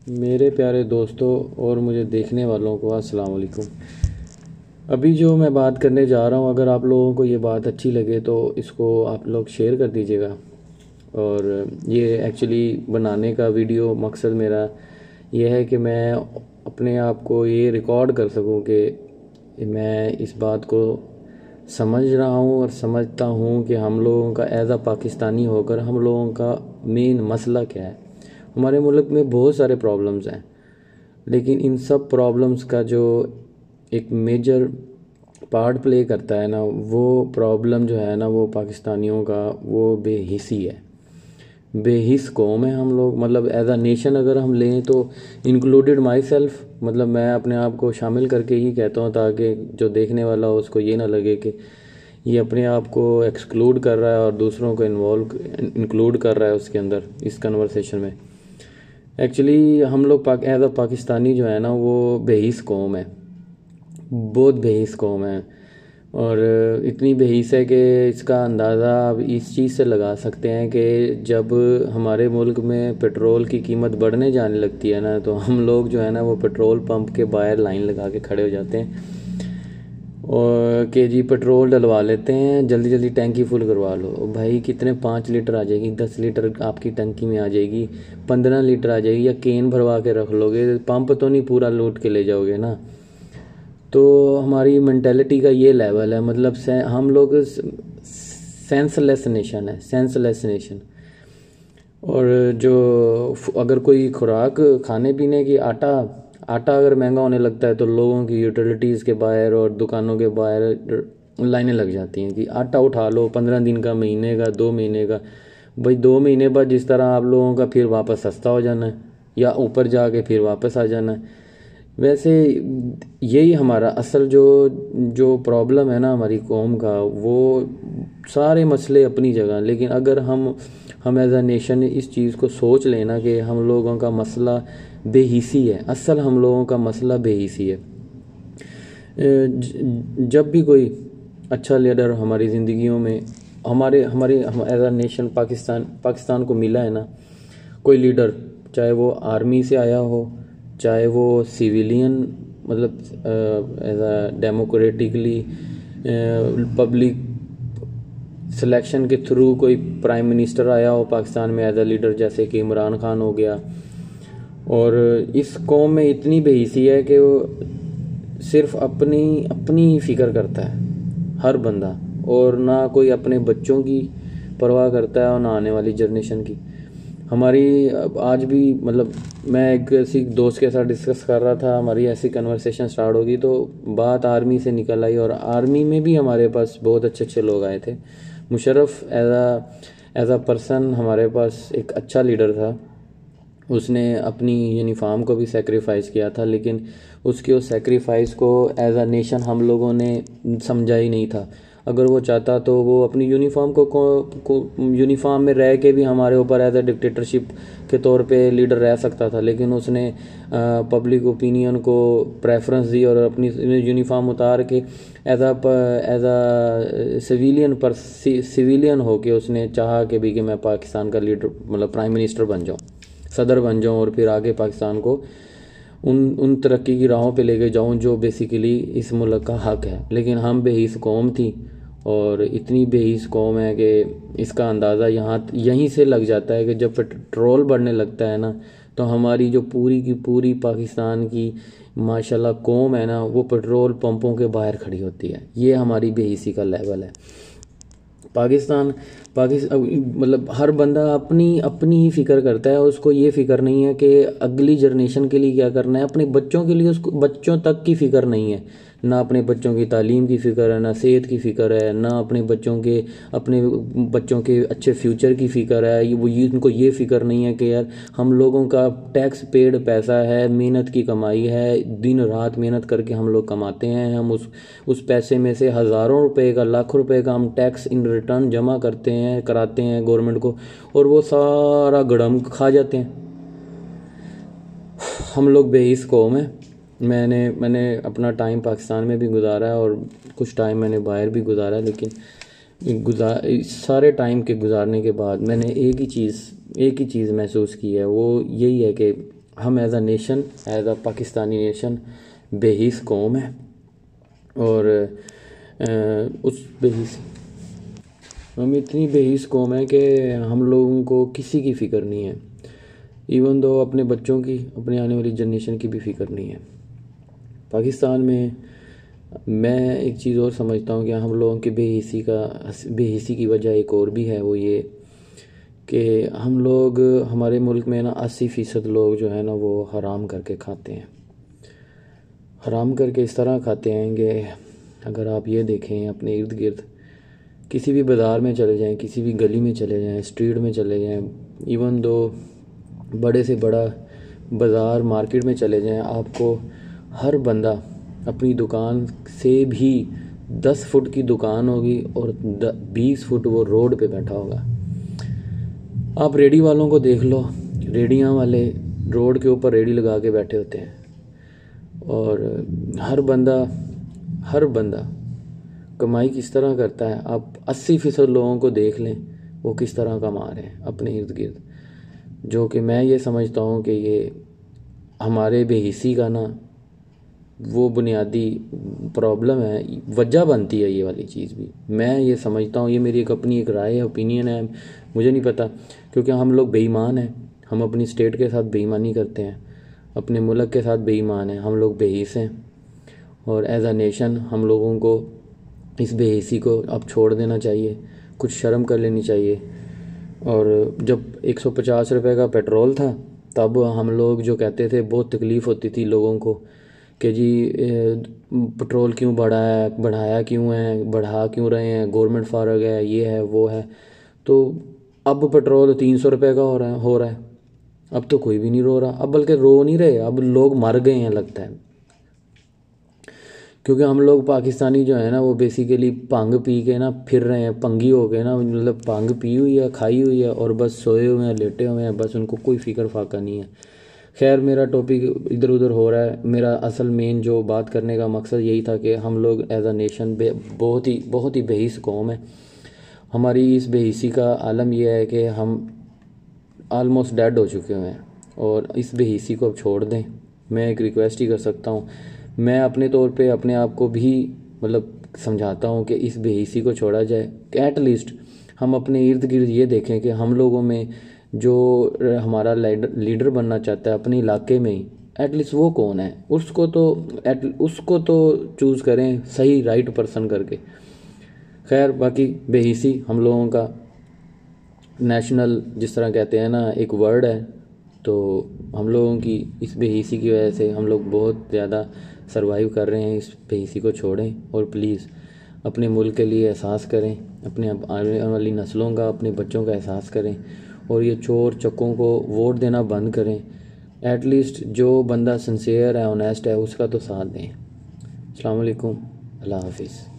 मेरे प्यारे दोस्तों और मुझे देखने वालों को अस्सलाम वालेकुम। अभी जो मैं बात करने जा रहा हूँ, अगर आप लोगों को ये बात अच्छी लगे तो इसको आप लोग शेयर कर दीजिएगा। और ये एक्चुअली बनाने का वीडियो मकसद मेरा ये है कि मैं अपने आप को ये रिकॉर्ड कर सकूँ कि मैं इस बात को समझ रहा हूँ और समझता हूँ कि हम लोगों का एज अ पाकिस्तानी होकर हम लोगों का मेन मसला क्या है। हमारे मुल्क में बहुत सारे प्रॉब्लम्स हैं, लेकिन इन सब प्रॉब्लम्स का जो एक मेजर पार्ट प्ले करता है ना, वो प्रॉब्लम जो है ना, वो पाकिस्तानियों का वो बेहिसी है। बेहिस कौम है हम लोग, मतलब एज अ नेशन अगर हम लें तो इंक्लूडेड माई सेल्फ, मतलब मैं अपने आप को शामिल करके ही कहता हूँ ताकि जो देखने वाला हो उसको ये ना लगे कि ये अपने आप को एक्सक्लूड कर रहा है और दूसरों को इन्वॉल्व इंक्लूड कर रहा है उसके अंदर, इस कन्वर्सेशन में। एक्चुअली हम लोग एज अ पाकिस्तानी जो है ना, वो बेहिस कौम है, बहुत बेहिस कौम है। और इतनी बेहिस है कि इसका अंदाज़ा आप इस चीज़ से लगा सकते हैं कि जब हमारे मुल्क में पेट्रोल की कीमत बढ़ने जाने लगती है ना, तो हम लोग जो है ना वो पेट्रोल पंप के बाहर लाइन लगा के खड़े हो जाते हैं और के जी पेट्रोल डलवा लेते हैं, जल्दी जल्दी टैंकी फुल करवा लो भाई। कितने 5 लीटर आ जाएगी, 10 लीटर आपकी टंकी में आ जाएगी, 15 लीटर आ जाएगी, या केन भरवा के रख लोगे, पंप तो नहीं पूरा लूट के ले जाओगे ना। तो हमारी मेंटेलिटी का ये लेवल है, मतलब से हम लोग सेंसलेस नेशन है, सेंसलेस नेशन। और जो अगर कोई खुराक खाने पीने की आटा आटा अगर महंगा होने लगता है तो लोगों की यूटिलिटीज़ के बाहर और दुकानों के बाहर लाइनें लग जाती हैं कि आटा उठा लो, 15 दिन का, महीने का, 2 महीने का। भाई 2 महीने बाद जिस तरह आप लोगों का फिर वापस सस्ता हो जाना है या ऊपर जाके फिर वापस आ जाना है। वैसे यही हमारा असल जो जो प्रॉब्लम है ना हमारी कौम का, वो सारे मसले अपनी जगह, लेकिन अगर हम एज अ नेशन इस चीज़ को सोच लेना कि हम लोगों का मसला बेहिसी है, असल हम लोगों का मसला बेहिसी है। जब भी कोई अच्छा लीडर हमारी ज़िंदगियों में हमारे हमारे एज अ नेशन पाकिस्तान को मिला है ना, कोई लीडर, चाहे वो आर्मी से आया हो, चाहे वो सिविलियन, मतलब as a democratically public selection के थ्रू कोई प्राइम मिनिस्टर आया हो पाकिस्तान में एज अ लीडर, जैसे कि इमरान खान हो गया। और इस कौम में इतनी बेहिसी है कि वो सिर्फ अपनी अपनी ही फिक्र करता है हर बंदा, और ना कोई अपने बच्चों की परवाह करता है और ना आने वाली जनरेशन की। हमारी आज भी, मतलब मैं एक ऐसी दोस्त के साथ डिस्कस कर रहा था, हमारी ऐसी कन्वर्सेशन स्टार्ट होगी तो बात आर्मी से निकल आई, और आर्मी में भी हमारे पास बहुत अच्छे अच्छे लोग आए थे। मुशर्रफ एज अ पर्सन हमारे पास एक अच्छा लीडर था। उसने अपनी यूनिफॉर्म को भी सेक्रीफाइस किया था, लेकिन उसके उस सेक्रीफाइस को एज अ नेशन हम लोगों ने समझा ही नहीं था। अगर वो चाहता तो वो अपनी यूनिफॉर्म को यूनिफॉर्म में रह के भी हमारे ऊपर एज अ डिक्टेटरशिप के तौर पे लीडर रह सकता था, लेकिन उसने पब्लिक ओपिनियन को प्रेफरेंस दी और अपनी यूनिफॉर्म उतार के एज अ सिविलियन होके उसने चाहा कि भी कि मैं पाकिस्तान का लीडर, मतलब प्राइम मिनिस्टर बन जाऊँ, सदर बन जाऊँ, और फिर आगे पाकिस्तान को उन उन तरक्की की राहों पे लेके जाऊँ जो बेसिकली इस मुल्क का हक है। लेकिन हम बेहिस कौम थी, और इतनी बेहिस कौम है कि इसका अंदाज़ा यहीं से लग जाता है कि जब पेट्रोल बढ़ने लगता है ना, तो हमारी जो पूरी की पूरी पाकिस्तान की माशाल्लाह कौम है ना, वो पेट्रोल पंपों के बाहर खड़ी होती है। ये हमारी बेहिसी का लेवल है। पाकिस्तान मतलब हर बंदा अपनी अपनी ही फिक्र करता है, उसको ये फिक्र नहीं है कि अगली जनरेशन के लिए क्या करना है, अपने बच्चों के लिए उसको बच्चों तक की फिक्र नहीं है। ना अपने बच्चों की तालीम की फ़िक्र है, ना सेहत की फ़िक्र है, ना अपने बच्चों के अच्छे फ्यूचर की फ़िक्र है। उनको ये फ़िक्र नहीं है कि यार हम लोगों का टैक्स पेड पैसा है, मेहनत की कमाई है, दिन रात मेहनत करके हम लोग कमाते हैं, हम उस पैसे में से हज़ारों रुपए का, लाखों रुपए का हम टैक्स इन रिटर्न जमा कराते हैं गवर्नमेंट को, और वो सारा गड़म खा जाते हैं। हम लोग बेइस कौम है। मैंने अपना टाइम पाकिस्तान में भी गुजारा है और कुछ टाइम मैंने बाहर भी गुजारा है, लेकिन सारे टाइम के गुजारने के बाद मैंने एक ही चीज़ महसूस की है, वो यही है कि हम as a nation, as a Pakistani nation बेहिस कौम है। और उस बेहिस हम इतनी बेहिस कौम है कि हम लोगों को किसी की फ़िक्र नहीं है। इवन दो अपने बच्चों की, अपने आने वाली जनरेशन की भी फ़िक्र नहीं है। पाकिस्तान में मैं एक चीज़ और समझता हूँ कि हम लोगों की बेहिसी की वजह एक और भी है, वो ये कि हम लोग, हमारे मुल्क में ना 80% लोग जो है ना वो हराम करके खाते हैं। हराम करके इस तरह खाते हैं कि अगर आप ये देखें अपने इर्द गिर्द, किसी भी बाज़ार में चले जाएं, किसी भी गली में चले जाएं, स्ट्रीट में चले जाएं, इवन दो बड़े से बड़ा बाज़ार मार्केट में चले जाएं, आपको हर बंदा अपनी दुकान से भी 10 फुट की दुकान होगी और 20 फुट वो रोड पे बैठा होगा। आप रेडी वालों को देख लो, रेडियां वाले रोड के ऊपर रेडी लगा के बैठे होते हैं और हर बंदा कमाई किस तरह करता है। आप 80% लोगों को देख लें वो किस तरह कमा रहे हैं अपने इर्द गिर्द, जो कि मैं ये समझता हूँ कि ये हमारे बेहिसी का ना वो बुनियादी प्रॉब्लम है, वजह बनती है ये वाली चीज़ भी। मैं ये समझता हूँ, ये मेरी एक अपनी एक राय है, ओपिनियन है, मुझे नहीं पता, क्योंकि हम लोग बेईमान हैं। हम अपनी स्टेट के साथ बेईमानी करते हैं, अपने मुल्क के साथ बेईमान हैं, हम लोग बेहिस हैं। और एज अ नेशन हम लोगों को इस बेहिसी को अब छोड़ देना चाहिए, कुछ शर्म कर लेनी चाहिए। और जब 150 रुपये का पेट्रोल था तब हम लोग जो कहते थे, बहुत तकलीफ़ होती थी लोगों को कि जी पेट्रोल क्यों बढ़ाया क्यों है, बढ़ा क्यों रहे हैं, गवर्नमेंट फारग है, ये है वो है। तो अब पेट्रोल 300 रुपये का हो रहा है। अब तो कोई भी नहीं रो रहा, अब बल्कि रो नहीं रहे, अब लोग मर गए हैं लगता है। क्योंकि हम लोग पाकिस्तानी जो है ना वो बेसिकली भंग पी के ना फिर रहे हैं, पंगी हो गए ना, मतलब भंग पी हुई है, खाई हुई है और बस सोए हुए हैं, लेटे हुए हैं, बस उनको कोई फ़िक्र फाका नहीं है। खैर, मेरा टॉपिक इधर उधर हो रहा है। मेरा असल मेन जो बात करने का मकसद यही था कि हम लोग एज अ नेशन बहुत ही बेहिस कौम है। हमारी इस बेहिसी का आलम यह है कि हम आलमोस्ट डेड हो चुके हुए हैं और इस बेहिसी को अब छोड़ दें। मैं एक रिक्वेस्ट ही कर सकता हूँ, मैं अपने तौर पे अपने आप को भी मतलब समझाता हूँ कि इस बेहिसी को छोड़ा जाए। एट लीस्ट हम अपने इर्द गिर्द ये देखें कि हम लोगों में जो हमारा लीडर बनना चाहता है अपने इलाके में ही, एटलीस्ट वो कौन है, उसको तो चूज़ करें सही राइट पर्सन करके। खैर, बाकी बेहिसी हम लोगों का नेशनल जिस तरह कहते हैं ना एक वर्ड है, तो हम लोगों की इस बेहिसी की वजह से हम लोग बहुत ज़्यादा सरवाइव कर रहे हैं। इस बेहिसी को छोड़ें और प्लीज़ अपने मुल्क के लिए एहसास करें, अपने आने वाली नस्लों का, अपने बच्चों का एहसास करें और ये चोर चक्कों को वोट देना बंद करें। एटलीस्ट जो बंदा सिंसियर है, ऑनेस्ट है, उसका तो साथ दें। अस्सलाम वालेकुम, अल्लाह हाफिज़।